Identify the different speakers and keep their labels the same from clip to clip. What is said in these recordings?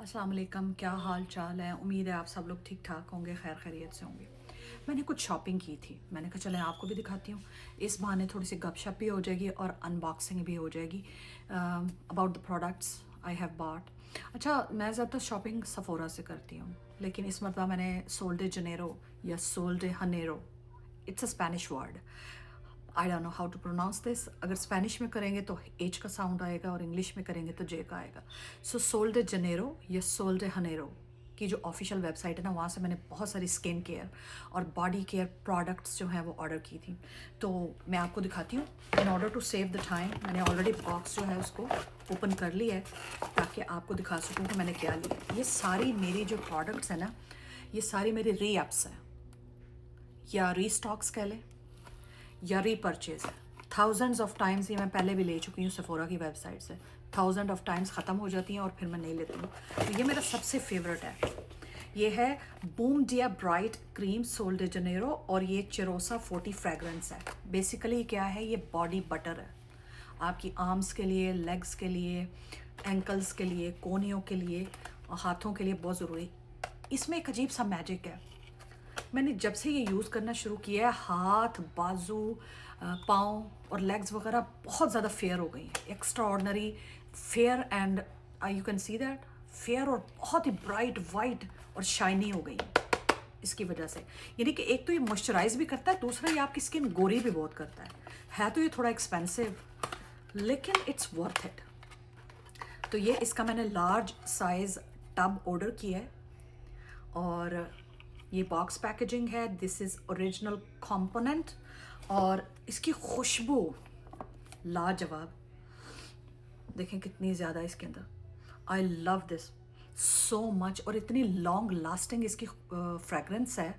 Speaker 1: अस्सलाम वालेकुम, क्या हाल चाल है। उम्मीद है आप सब लोग ठीक ठाक होंगे, खैर खैरियत से होंगे। मैंने कुछ शॉपिंग की थी, मैंने कहा चले आपको भी दिखाती हूँ। इस बहाने थोड़ी सी गपशप भी हो जाएगी और अनबॉक्सिंग भी हो जाएगी about the products I have bought. अच्छा, मैं ज़्यादातर शॉपिंग सफोरा से करती हूँ, लेकिन इस मरतबा मैंने सोल डे जनेरो या Sol de Janeiro, it's a Spanish word, I don't know how to pronounce this. अगर स्पेनिश में करेंगे तो एच का साउंड आएगा और इंग्लिश में करेंगे तो जे का आएगा। सो सोल डे जनेरो या सोल डे हनेरो की जो ऑफिशियल वेबसाइट है ना, वहाँ से मैंने बहुत सारी स्किन केयर और बॉडी केयर प्रोडक्ट्स जो हैं वो ऑर्डर की थी। तो मैं आपको दिखाती हूँ। In order to save the time मैंने ऑलरेडी बॉक्स जो है उसको ओपन कर लिया है ताकि आपको दिखा सकूँ कि मैंने क्या लिया। ये सारी मेरी जो प्रोडक्ट्स हैं ना, ये सारी मेरी री एप्स हैं या रीस्टॉक्स कह लें या रीपरचेज है। थाउजेंड्स ऑफ टाइम्स ये मैं पहले भी ले चुकी हूँ सेफोरा की वेबसाइट से। थाउजेंड ऑफ टाइम्स ख़त्म हो जाती हैं और फिर मैं नहीं लेती हूँ। तो ये मेरा सबसे फेवरेट है। ये है Boom Dia Bright cream Sol de Janeiro और ये चिरोसा 40 फ्रेगरेंस है। बेसिकली क्या है, ये बॉडी बटर है आपकी आर्म्स के लिए, लेग्स के लिए, एंकल्स के लिए, कोहनियों के लिए और हाथों के लिए बहुत ज़रूरी। इसमें एक अजीब सा मैजिक है। मैंने जब से ये यूज़ करना शुरू किया है, हाथ, बाजू, पाँव और लेग्स वगैरह बहुत ज़्यादा फेयर हो गई हैं। Extra ordinary fair and you can see that fair, और बहुत ही ब्राइट वाइट और शाइनी हो गई हैं इसकी वजह से। यानी कि एक तो ये मॉइस्चराइज भी करता है, दूसरा ये आपकी स्किन गोरी भी बहुत करता है तो ये थोड़ा एक्सपेंसिव, लेकिन इट्स वर्थ इट। तो ये इसका मैंने लार्ज साइज़ टब ऑर्डर किया है और ये बॉक्स पैकेजिंग है। दिस इज़ ओरिजिनल कंपोनेंट और इसकी खुशबू लाजवाब, देखें कितनी ज़्यादा इसके अंदर। I love this so much. और इतनी लॉन्ग लास्टिंग इसकी फ्रेगरेंस है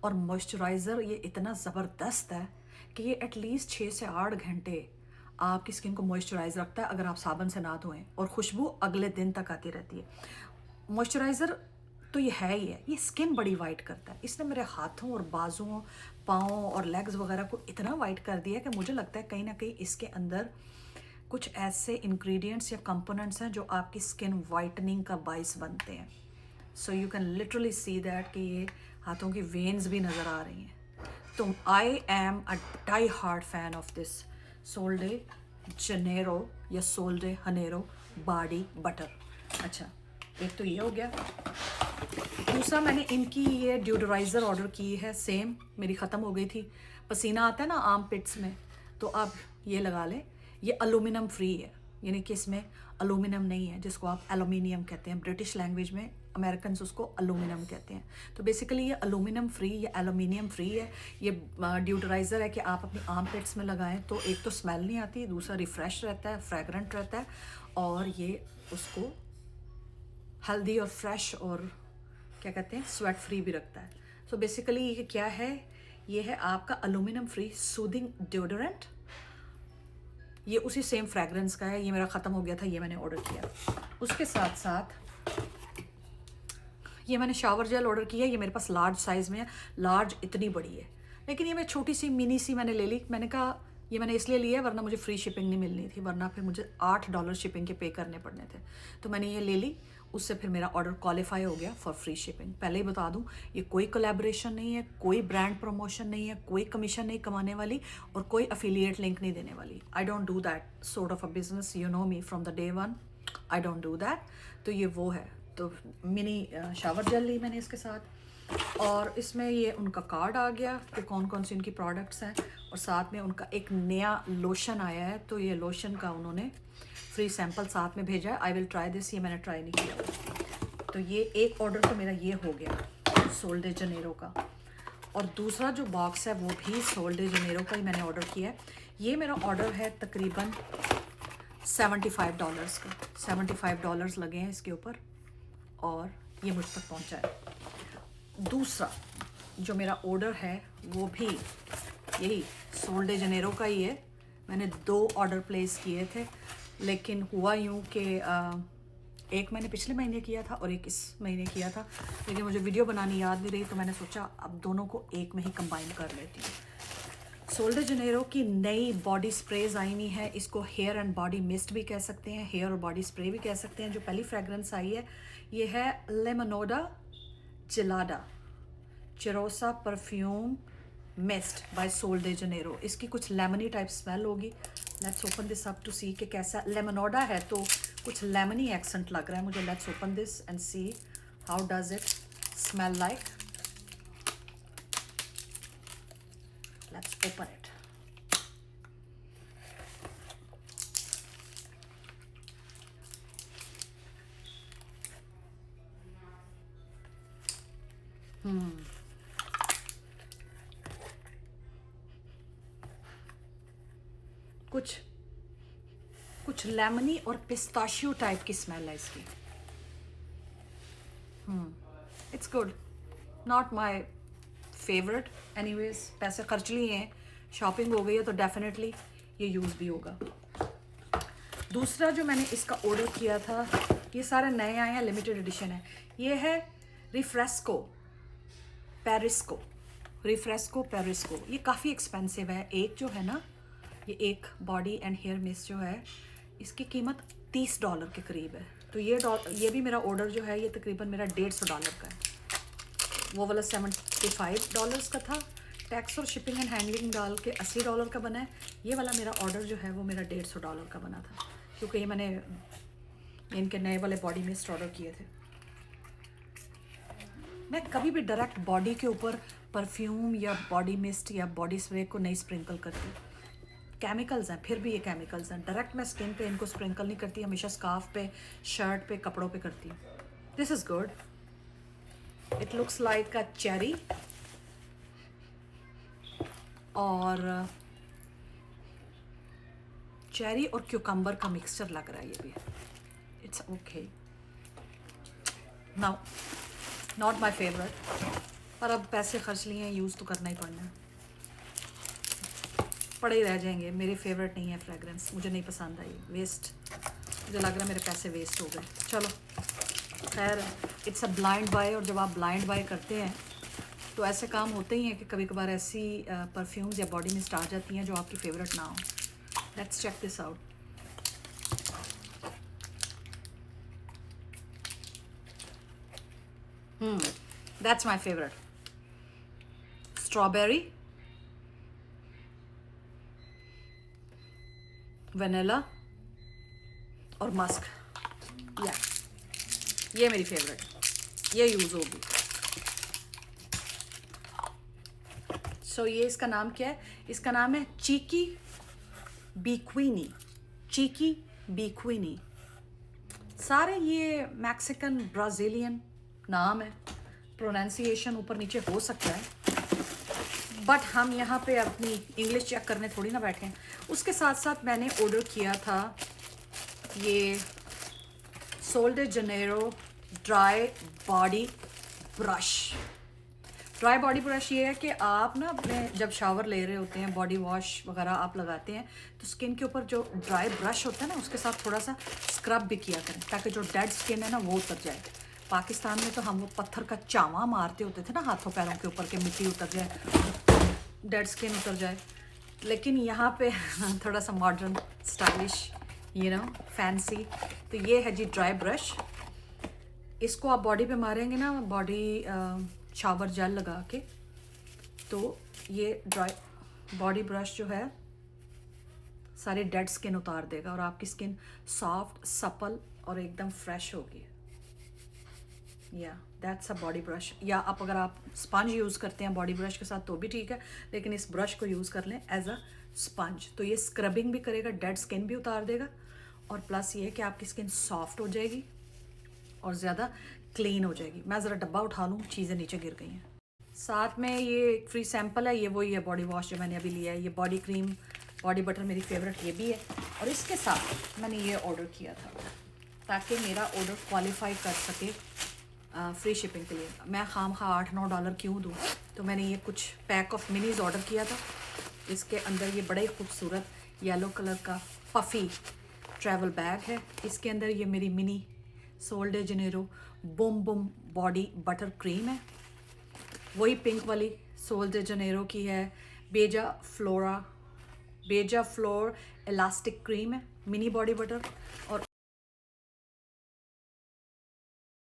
Speaker 1: और मॉइस्चराइज़र ये इतना ज़बरदस्त है कि ये एटलीस्ट 6 से 8 घंटे आपकी स्किन को मॉइस्चराइज रखता है अगर आप साबुन से ना धोएं, और खुशबू अगले दिन तक आती रहती है। मॉइस्चराइज़र तो ये है ही है, ये स्किन बड़ी वाइट करता है। इसने मेरे हाथों और बाजुओं, पाँव और लेग्स वगैरह को इतना वाइट कर दिया कि मुझे लगता है कहीं ना कहीं इसके अंदर कुछ ऐसे इंग्रेडिएंट्स या कंपोनेंट्स हैं जो आपकी स्किन वाइटनिंग का बाइस बनते हैं। So you can literally see that कि ये हाथों की वेन्स भी नज़र आ रही हैं। तो I am a die hard fan of this Sol de Janeiro या Sol de Janeiro body butter. अच्छा, एक तो ये हो गया। दूसरा, मैंने इनकी ये ड्यूडराइज़र ऑर्डर की है। सेम मेरी ख़त्म हो गई थी। पसीना आता है ना आर्म पिट्स में, तो आप ये लगा लें। ये एलुमिनियम फ्री है, यानी कि इसमें एलुमिनियम नहीं है, जिसको आप एलुमिनियम कहते हैं ब्रिटिश लैंग्वेज में। अमेरिकन उसको एलुमिनियम कहते हैं। तो बेसिकली ये एलुमिनियम फ्री या एलुमिनियम फ्री है। ये ड्यूडराइज़र है कि आप अपनी आर्म पिट्स में लगाएं तो एक तो स्मेल नहीं आती, दूसरा रिफ़्रेश रहता है, फ्रेगरेंट रहता है, और ये उसको हेल्दी और फ्रेश और क्या कहते हैं स्वेट फ्री भी रखता है। सो बेसिकली ये क्या है, ये है आपका एलुमिनियम फ्री सूदिंग डिओडोरेंट। ये उसी सेम फ्रेगरेंस का है। ये मेरा ख़त्म हो गया था, ये मैंने ऑर्डर किया। उसके साथ साथ ये मैंने शावर जेल ऑर्डर किया है। ये मेरे पास लार्ज साइज़ में है। लार्ज इतनी बड़ी है, लेकिन ये मैं छोटी सी मिनी सी मैंने ले ली। मैंने कहा ये मैंने इसलिए लिया है वरना मुझे फ्री शिपिंग नहीं मिलनी थी, वरना फिर मुझे $8 शिपिंग के पे करने पड़ने थे। तो मैंने ये ले ली, उससे फिर मेरा ऑर्डर क्वालिफाई हो गया फॉर फ्री शिपिंग। पहले ही बता दूं, ये कोई कोलैबोरेशन नहीं है, कोई ब्रांड प्रमोशन नहीं है, कोई कमीशन नहीं कमाने वाली और कोई अफिलिएट लिंक नहीं देने वाली। I don't do that sort of a business, you know me from the day one. I don't do that. तो ये वो है। तो मिनी शावर जेल ली मैंने इसके साथ, और इसमें ये उनका कार्ड आ गया कि कौन कौन सी उनकी प्रोडक्ट्स हैं, और साथ में उनका एक नया लोशन आया है। तो ये लोशन का उन्होंने फ्री सैंपल साथ में भेजा है। I will try this. ये मैंने ट्राई नहीं किया। तो ये एक ऑर्डर तो मेरा ये हो गया सोल डे जनेरो का, और दूसरा जो बॉक्स है वो भी सोल डे जनेरो का ही मैंने ऑर्डर किया है। ये मेरा ऑर्डर है तकरीबन $75 का। $75 लगे हैं इसके ऊपर और ये मुझ तक पहुंचा है। दूसरा जो मेरा ऑर्डर है वो भी यही सोल डे जनेरो का ही है। मैंने 2 ऑर्डर प्लेस किए थे, लेकिन हुआ यूँ कि एक मैंने पिछले महीने किया था और एक इस महीने किया था, लेकिन मुझे वीडियो बनानी याद नहीं रही, तो मैंने सोचा अब दोनों को एक में ही कंबाइन कर लेती हूँ। सोल डे जनेरो की नई बॉडी स्प्रेज आई हुई है। इसको हेयर एंड बॉडी मिस्ट भी कह सकते हैं, हेयर और बॉडी स्प्रे भी कह सकते हैं। जो पहली फ्रेगरेंस आई है ये है लेमनोडा चिलाडा चिरोसा perfume mist by Sol de Janeiro. इसकी कुछ लेमनी टाइप स्मेल होगी। Let's open this up to see कि कैसा। लेमनोडा है तो कुछ लेमनी एक्सेंट लग रहा है मुझे। Let's open this and see how does it smell like. Let's open it. कुछ लेमनी और पिस्ताशियो टाइप की स्मेल है इसकी। It's good, not my favourite anyways. पैसे खर्च लिए हैं, शॉपिंग हो गई है तो डेफिनेटली ये यूज़ भी होगा। दूसरा जो मैंने इसका ऑर्डर किया था, ये सारे नए आए हैं, लिमिटेड एडिशन है। ये है रिफ्रेस्को पेरिस्को। ये काफ़ी एक्सपेंसिव है। एक जो है ना, ये एक बॉडी एंड हेयर मिस्ट जो है, इसकी कीमत $30 के करीब है। तो ये भी मेरा ऑर्डर जो है ये तकरीबन मेरा $150 का है। वो वाला $75 का था। टैक्स और शिपिंग एंड हैंडलिंग डाल के $80 का बना है। ये वाला मेरा ऑर्डर जो है वो मेरा $150 का बना था, क्योंकि ये मैंने इनके नए वाले बॉडी मिस्ट ऑर्डर किए थे। मैं कभी भी डायरेक्ट बॉडी के ऊपर परफ्यूम या बॉडी मिस्ट या बॉडी स्प्रे को नहीं स्प्रिंकल करती। केमिकल्स हैं, फिर भी ये केमिकल्स हैं। डायरेक्ट मैं स्किन पे इनको स्प्रिंकल नहीं करती, हमेशा स्कार्फ पे, शर्ट पे, कपड़ों पे करती हूँ। This is good. It looks like a cherry और क्यूकम्बर का मिक्सचर लग रहा है ये भी। It's okay. Now not my favourite, पर अब पैसे खर्च लिए हैं, यूज़ तो करना ही पड़ना है। पड़े ही रह जाएंगे। मेरी फेवरेट नहीं है फ्रेगरेंस, मुझे नहीं पसंद आई, वेस्ट। मुझे लग रहा है मेरे पैसे वेस्ट हो गए। चलो खैर, इट्स अ ब्लाइंड बाय। और जब आप ब्लाइंड बाय करते हैं तो ऐसे काम होते ही हैं कि कभी कभार ऐसी परफ्यूम्स या बॉडी मिस्ट आ जाती हैं जो आपकी फेवरेट ना हो। Let's check this out. That's my favourite. Strawberry, vanilla और मस्क। या ये मेरी फेवरेट, ये यूज़ होगी। सो ये इसका नाम क्या है? इसका नाम है चीकी बीक्विनी। सारे ये मैक्सिकन ब्राज़ीलियन नाम है, प्रोनाउंसिएशन ऊपर नीचे हो सकता है, बट हम यहाँ पे अपनी इंग्लिश चेक करने थोड़ी ना बैठे हैं। उसके साथ साथ मैंने ऑर्डर किया था ये Sol de Janeiro dry body brush. ये है कि आप ना अपने जब शावर ले रहे होते हैं, बॉडी वॉश वगैरह आप लगाते हैं, तो स्किन के ऊपर जो ड्राई ब्रश होता है ना, उसके साथ थोड़ा सा स्क्रब भी किया करें, ताकि जो डेड स्किन है ना वो उतर जाए। पाकिस्तान में तो हम वो पत्थर का चावा मारते होते थे ना हाथों पैरों के ऊपर, के मिट्टी उतर जाए, डेड स्किन उतर जाए। लेकिन यहाँ पे थोड़ा सा मॉडर्न, स्टाइलिश, फैंसी। तो ये है जी ड्राई ब्रश। इसको आप बॉडी पे मारेंगे ना, बॉडी शावर जेल लगा के, तो ये ड्राई बॉडी ब्रश जो है सारी डेड स्किन उतार देगा और आपकी स्किन सॉफ्ट, सपल और एकदम फ्रेश होगी। या दैट्स अ बॉडी ब्रश। या अगर आप स्पंज यूज़ करते हैं बॉडी ब्रश के साथ तो भी ठीक है, लेकिन इस ब्रश को यूज़ कर लें एज अ स्पंज। तो ये स्क्रबिंग भी करेगा, डेड स्किन भी उतार देगा, और प्लस ये है कि आपकी स्किन सॉफ्ट हो जाएगी और ज़्यादा क्लीन हो जाएगी। मैं ज़रा डब्बा उठा लूँ, चीज़ें नीचे गिर गई हैं। साथ में ये एक फ्री सैम्पल है, ये वही है बॉडी वॉश जो मैंने अभी लिया है। ये बॉडी क्रीम, बॉडी बटर मेरी फेवरेट ये भी है। और इसके साथ मैंने ये ऑर्डर किया था ताकि मेरा ऑर्डर क्वालिफाई कर सके फ्री शिपिंग के लिए। मैं खामखा $8-9 क्यों दूँ? तो मैंने ये कुछ पैक ऑफ मिनीज़ ऑर्डर किया था। इसके अंदर ये बड़े खूबसूरत येलो कलर का पफ़ी ट्रैवल बैग है। इसके अंदर ये मेरी mini Sol de Janeiro boom boom body butter cream है। वही पिंक वाली सोल डे जनेरो की है। बेजा फ्लोर इलास्टिक क्रीम है, मिनी बॉडी बटर, और